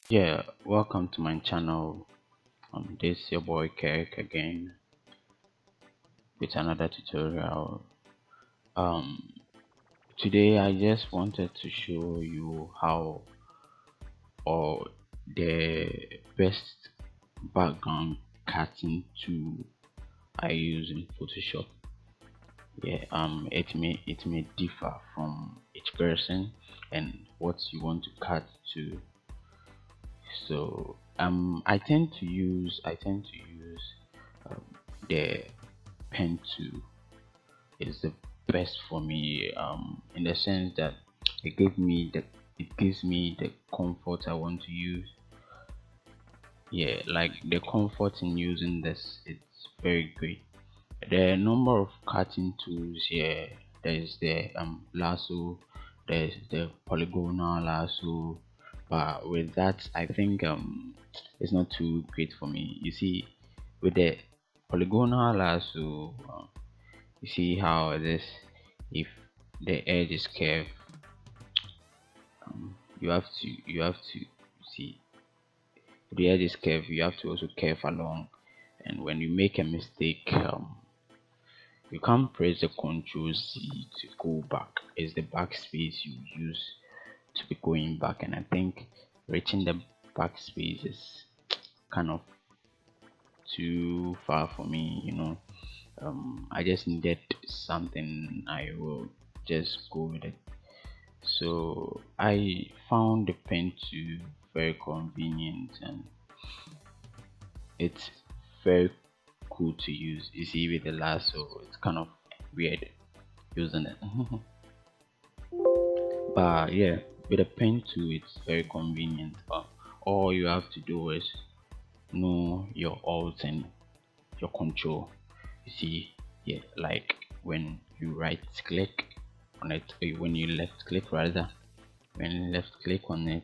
Yeah, welcome to my channel. This is your boy Kirk again with another tutorial. Um, Today I just wanted to show you how or the best background cutting tool I use in Photoshop. Yeah, it may differ from each person and what you want to cut to. So I tend to use um, the pen tool is the best for me in the sense that it gives me the comfort I want to use. Yeah, like the comfort in using this, it's very great. The number of cutting tools here, there's the lasso, there's the polygonal lasso, but with that I think it's not too great for me. You see, with the polygonal lasso, you see how this, if the edge is curved, you have to see, if the edge is curved, you have to also curve along, and when you make a mistake, you can't press the Ctrl Z to go back. It's the backspace you use to be going back, and I think reaching the backspace is kind of too far for me. I just needed something. I will just go with it. So I found the pen tool very convenient, and it's very cool to use. You see, with the lasso, it's kind of weird using it. But yeah, with a pen tool, it's very convenient. All you have to do is know your alt and your control. You see, yeah, like when you right click on it, when you left click rather, when you left click on it,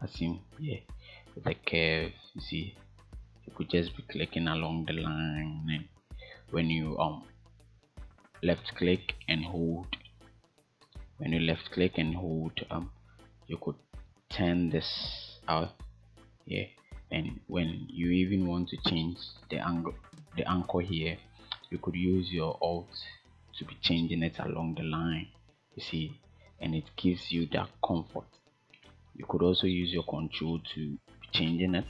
as in, yeah, with a curve, you see, you could just be clicking along the line. And when you left click and hold, when you left click and hold, you could turn this out. Yeah, and when you even want to change the anchor here, you could use your alt to be changing it along the line, you see, and it gives you that comfort. You could also use your control to be changing it.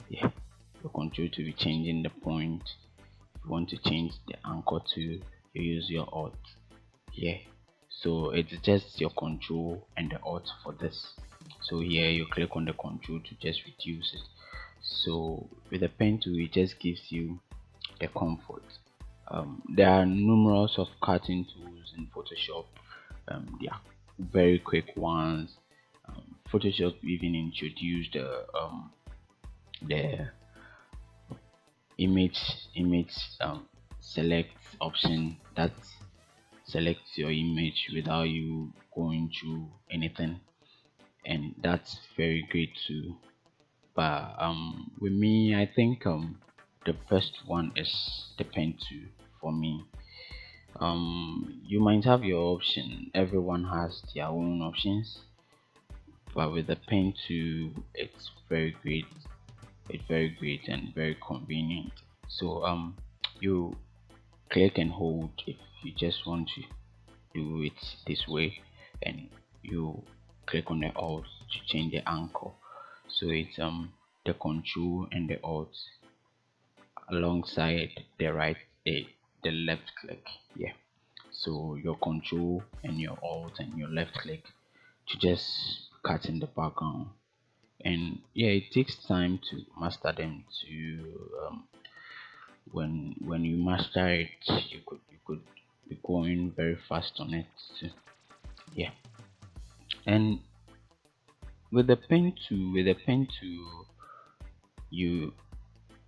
Yeah, your control to be changing the point. If you want to change the anchor to, you use your alt. Yeah, so it's just your control and the alt for this. So here you click on the control to just reduce it. So with the pen tool, it just gives you the comfort. There are numerous of cutting tools in Photoshop. They are very quick ones. Photoshop even introduced the image select option that selects your image without you going through anything, and that's very great too. But with me, I think the best one is the pen tool for me. You might have your option, everyone has their own options, but with the pen tool, it's very great. It's very great and very convenient. So you click and hold if you just want to do it this way, and you click on the alt to change the anchor. So it's the control and the alt alongside the right, the left click. Yeah, so your control and your alt and your left click to just cut in the background. And yeah, it takes time to master them to when you master it, you could be going very fast on it too. Yeah, and with the pen tool, you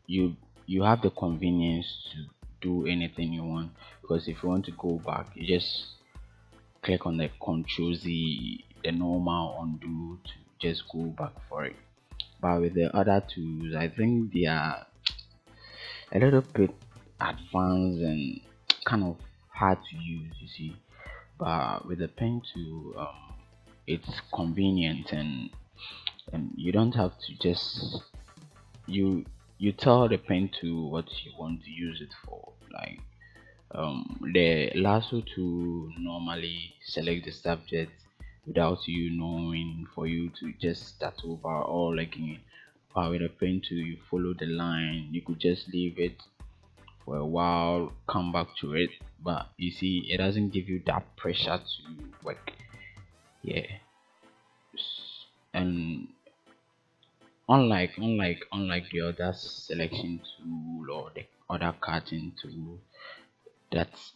you you have the convenience to do anything you want, because if you want to go back, you just click on the Control Z, the normal undo to just go back for it. But with the other tools, I think they are a little bit advanced and kind of hard to use, you see. But with the pen tool, it's convenient, and and you don't have to just you you tell the pen to what you want to use it for. Like the lasso to normally select the subject without you knowing, for you to just start over, or like in power with a pen to you follow the line. You could just leave it for a while, come back to it, but you see it doesn't give you that pressure to work. Yeah. And unlike the other selection tool or the other cutting tool, that's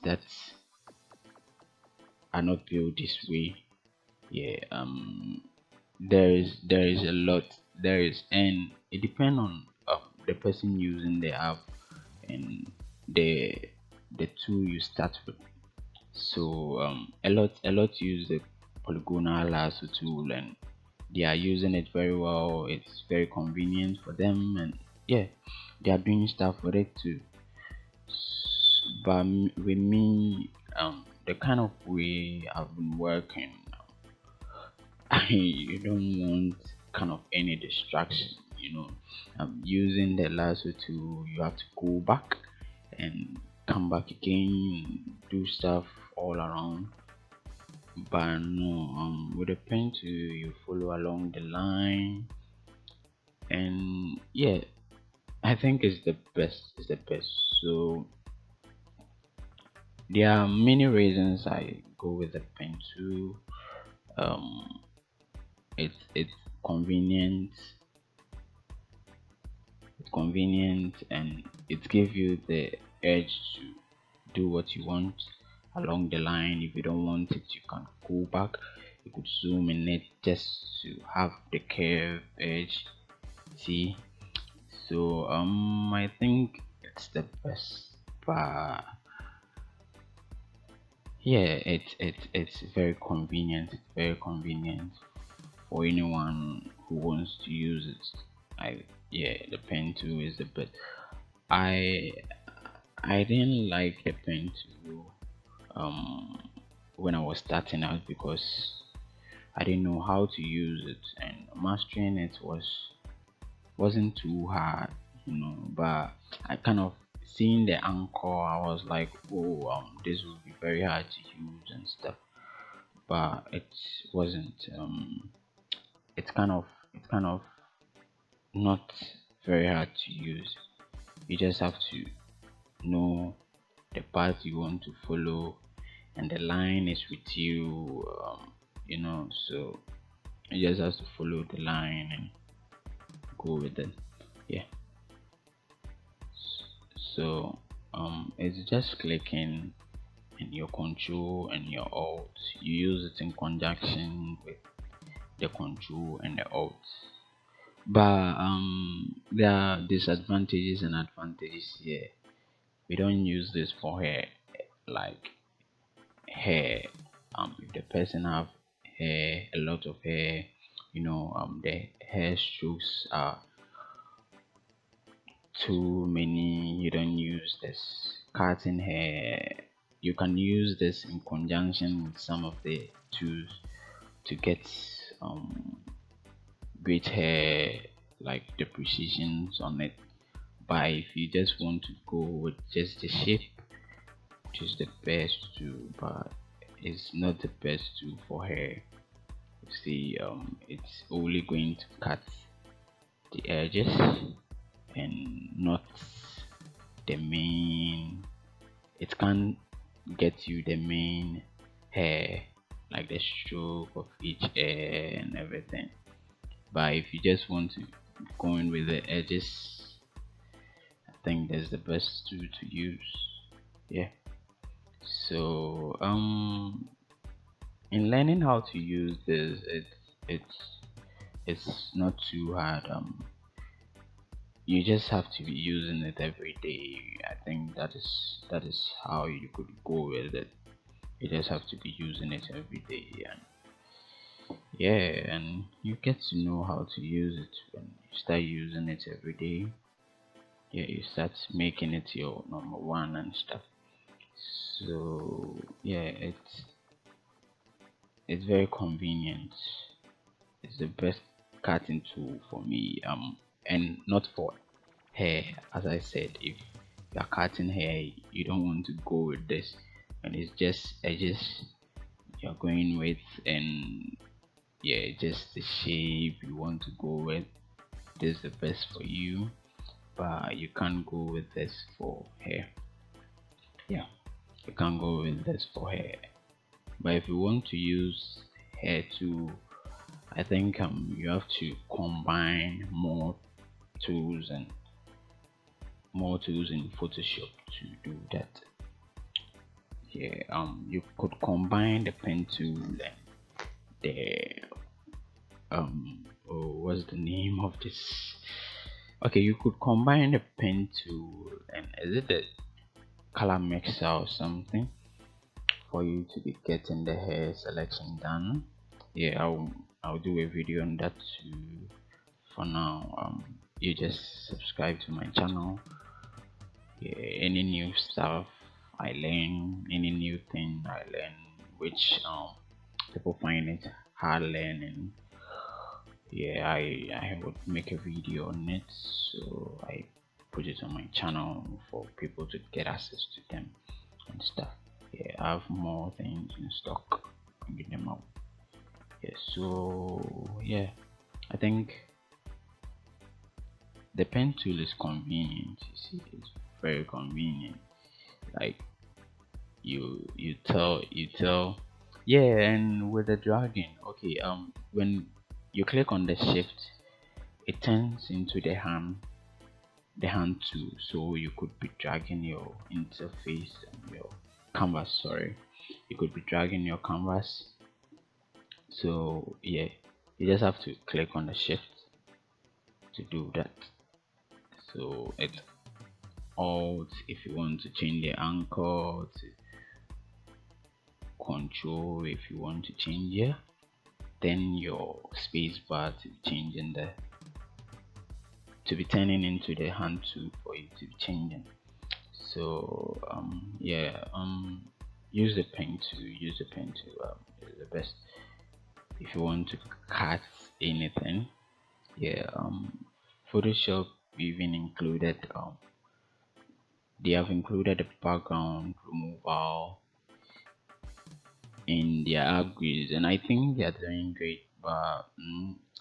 are not built this way. Yeah. There is a lot, there is, and it depends on the person using the app and the the tool you start with. So a lot use the polygonal lasso tool, and they are using it very well. It's very convenient for them, and yeah, they are doing stuff with it too. But with me, the kind of way I've been working, you don't want kind of any distraction. Using the lasso tool, you have to go back and come back again, do stuff all around. But no, with a pen tool, you follow along the line, and yeah, I think it's the best. It's the best. So there are many reasons I go with the pen tool. Um, it's convenient, and it gives you the edge to do what you want along the line. If you don't want it, you can go back. You could zoom in it just to have the curve edge. See, so I think it's the best. But yeah, it's very convenient. It's very convenient for anyone who wants to use it. I Yeah, the pen tool is the best. I I didn't like the pen tool um when I was starting out, because I didn't know how to use it, and mastering it wasn't too hard, but I kind of seeing the anchor, I was like, oh, this will be very hard to use and stuff, but it wasn't. It's kind of not very hard to use. You just have to know the path you want to follow, and the line is with you. So you just have to follow the line and go with it. Yeah. So it's just clicking and your control and your alt. You use it in conjunction with the control and the alt. But there are disadvantages and advantages here. We don't use this for hair, like hair. If the person have hair, a lot of hair, the hair strokes are too many, you don't use this. Cutting hair, you can use this in conjunction with some of the tools to get um great hair, like the precisions on it. But if you just want to go with just the shape, which is the best tool, but it's not the best tool for hair. You see, it's only going to cut the edges and not the main. It can't get you the main hair, like the stroke of each hair and everything. But if you just want to go in with the edges, I think that's the best tool to use. Yeah. So in learning how to use this, it's not too hard. You just have to be using it every day. I think that is how you could go with it. You just have to be using it every day, and yeah, and you get to know how to use it when you start using it every day. Yeah, you start making it your number one and stuff. So yeah, it's very convenient. It's the best cutting tool for me, and not for hair. As I said, if you are cutting hair, you don't want to go with this, and it's just edges you're going with, and yeah, just the shape you want to go with. This is the best for you, but you can't go with this for hair. Yeah, you can't go with this for hair. But if you want to use hair too, I think you have to combine tools and more tools in Photoshop to do that. Yeah, you could combine the pen tool and the oh, what's the name of this? Okay, you could combine the pen tool and is it the color mixer or something for you to be getting the hair selection done. Yeah, I'll do a video on that too. For now, you just subscribe to my channel. Yeah, any new stuff I learn, any new thing I learn, which people find it hard learning. Yeah, I would make a video on it, so I put it on my channel for people to get access to them and stuff. Yeah, I have more things in stock. I'll get them out. Yeah, so yeah, I think the pen tool is convenient. You see, it's very convenient. Like you tell yeah, and with the dragging, okay, when you click on the shift, it turns into the hand tool, so you could be dragging your interface and your canvas, sorry, you could be dragging your canvas. So yeah, you just have to click on the shift to do that. So it's alt if you want to change the anchor, to control if you want to change here, then your space bar to be changing the to be turning into the hand tool for you to be changing. So yeah, use the pen to is the best if you want to cut anything. Yeah, Photoshop even included they have included the background removal in their upgrades, and I think they are doing great, but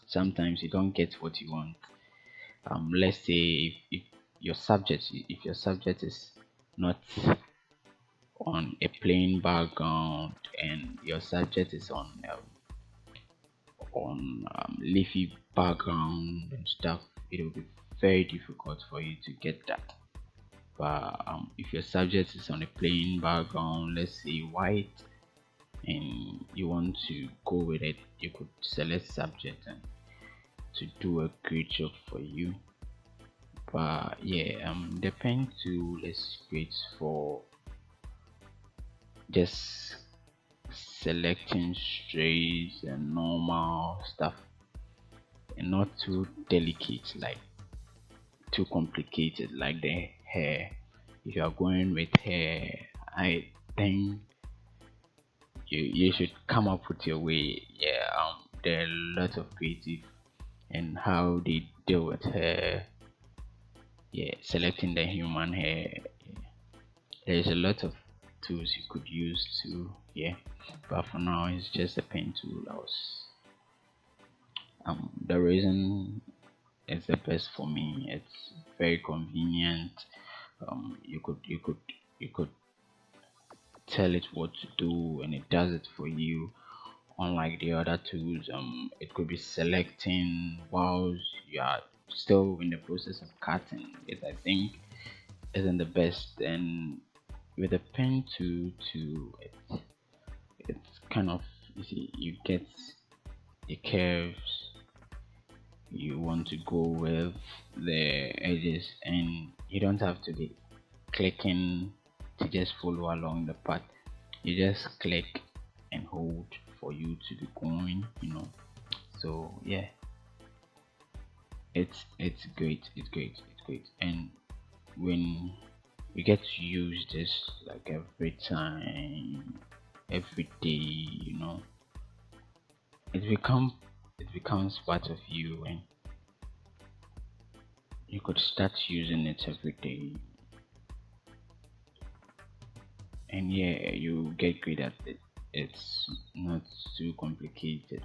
sometimes you don't get what you want. Let's say if your subject is not on a plain background and your subject is on leafy background and stuff, it will be very difficult for you to get that. But if your subject is on a plain background, let's say white, and you want to go with it, you could select subject and to do a great job for you. But yeah, the pen tool is great for just selecting strays and normal stuff, and not too delicate, like too complicated like the hair. If you are going with hair, I think you should come up with your way. Yeah, there are a lot of creative and how they deal with hair. Yeah, selecting the human hair. Yeah. There's a lot of tools you could use to, yeah, but for now it's just a pen tool. I was the reason it's the best for me. It's very convenient. You could tell it what to do and it does it for you. Unlike the other tools, it could be selecting whilst you are still in the process of cutting. It, I think, isn't the best. And with a pen tool too, it's kind of, you see, you get the curves you want to go with, the edges, and you don't have to be clicking to just follow along the path. You just click and hold for you to be going, so yeah, it's great, it's great. And when you get to use this like every time, every day, it becomes it becomes part of you, and you could start using it every day. And yeah, you get good at it. It's not too complicated.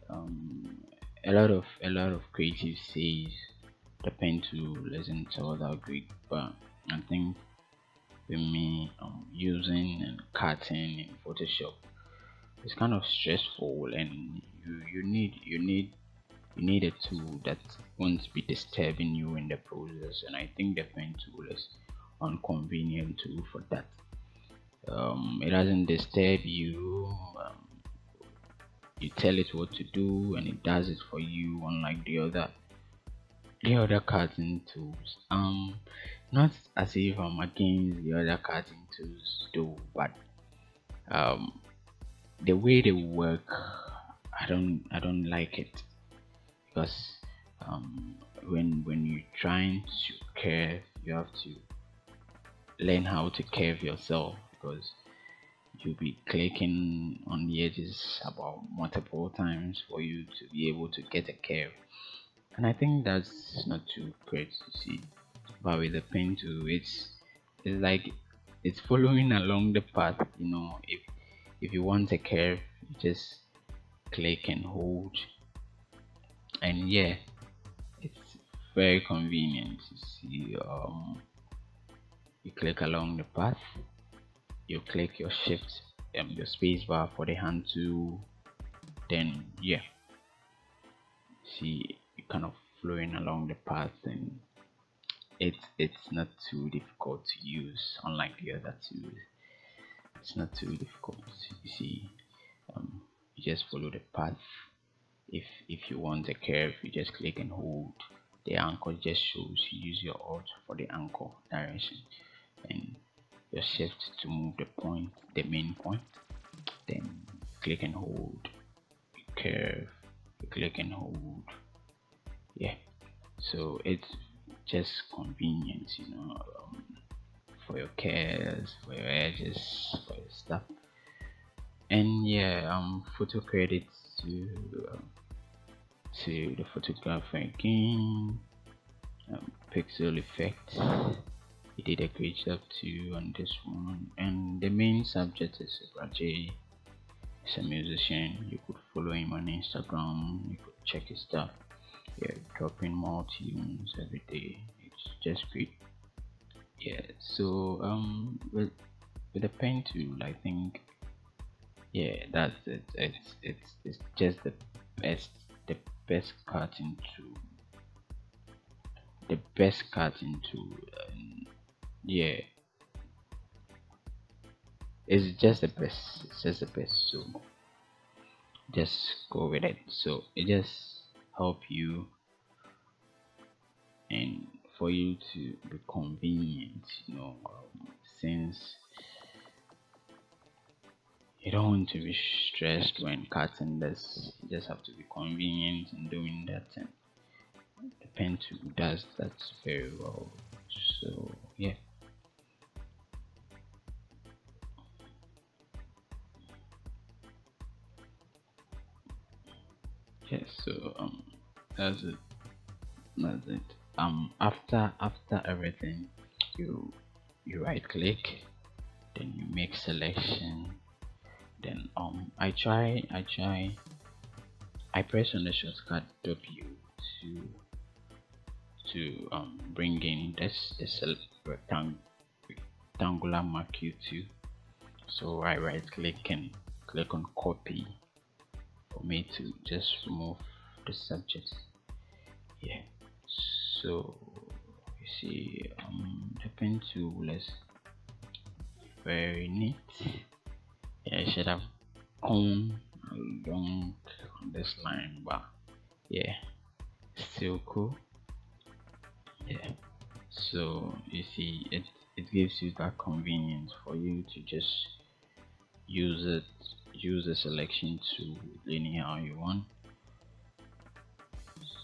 um a lot of creatives says the pen tool isn't all that great, but I think for me, using and cutting in Photoshop, it's kind of stressful, and you need a tool that won't be disturbing you in the process. And I think the pen tool is one convenient tool for that. It doesn't disturb you. You tell it what to do and it does it for you, unlike the other cutting tools. Not as if I'm against the other cutting tools though, but um the way they work, I don't like it, because when you're trying to curve, you have to learn how to curve yourself, because you'll be clicking on the edges about multiple times for you to be able to get a curve. And I think that's not too great to see. But with the pen tool, it's like it's following along the path. If you want a curve, you just click and hold, and yeah, it's very convenient. You see, you click along the path, you click your shift, your space bar for the hand tool, then yeah, see, you kind of flowing along the path, and it's not too difficult to use, unlike the other tools. It's not too difficult. You see, you just follow the path. If you want a curve, you just click and hold. The anchor just shows. You use your alt for the anchor direction, and your shift to move the main point. Then click and hold. You curve. You click and hold. Yeah. So it's just convenience, for your curves, for your edges, for your stuff. And yeah, photo credits to the photographer again. Pixel effect, he did a great job too on this one. And the main subject is Rajay. He's a musician. You could follow him on Instagram. You could check his stuff. Yeah, dropping more tunes every day. It's just great. Yeah. So with the pen tool, I think, yeah, that's it. It's just best the best cutting tool. The best cutting tool. Yeah, it's just the best. It's just the best. So just go with it. So it just help you, and for you to be convenient, since you don't want to be stressed when cutting this. You just have to be convenient in doing that, and the pen tool does that very well. So yeah. Yes, so that's it. That's it. After everything, you you right click, then you make selection, then I press on the shortcut W to bring in this rectangular mark Q2. So I right click and click on copy for me to just remove the subject. Yeah. So you see, the pen tool is very neat. Yeah, I should have gone along on this line, but yeah, still cool. Yeah. So you see, it gives you that convenience for you to just use it, use the selection tool anyhow you want.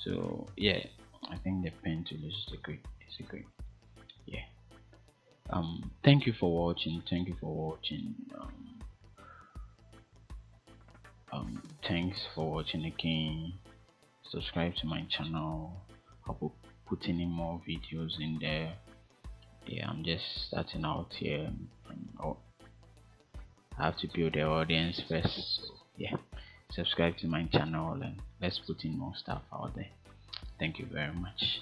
So yeah, I think the pen tool is a great. Yeah. Thank you for watching. Thank you for watching. thanks for watching again. Subscribe to my channel. I'll be putting in more videos in there. Yeah, I'm just starting out here, and I have to build the audience first. So yeah, subscribe to my channel and let's put in more stuff out there. Thank you very much.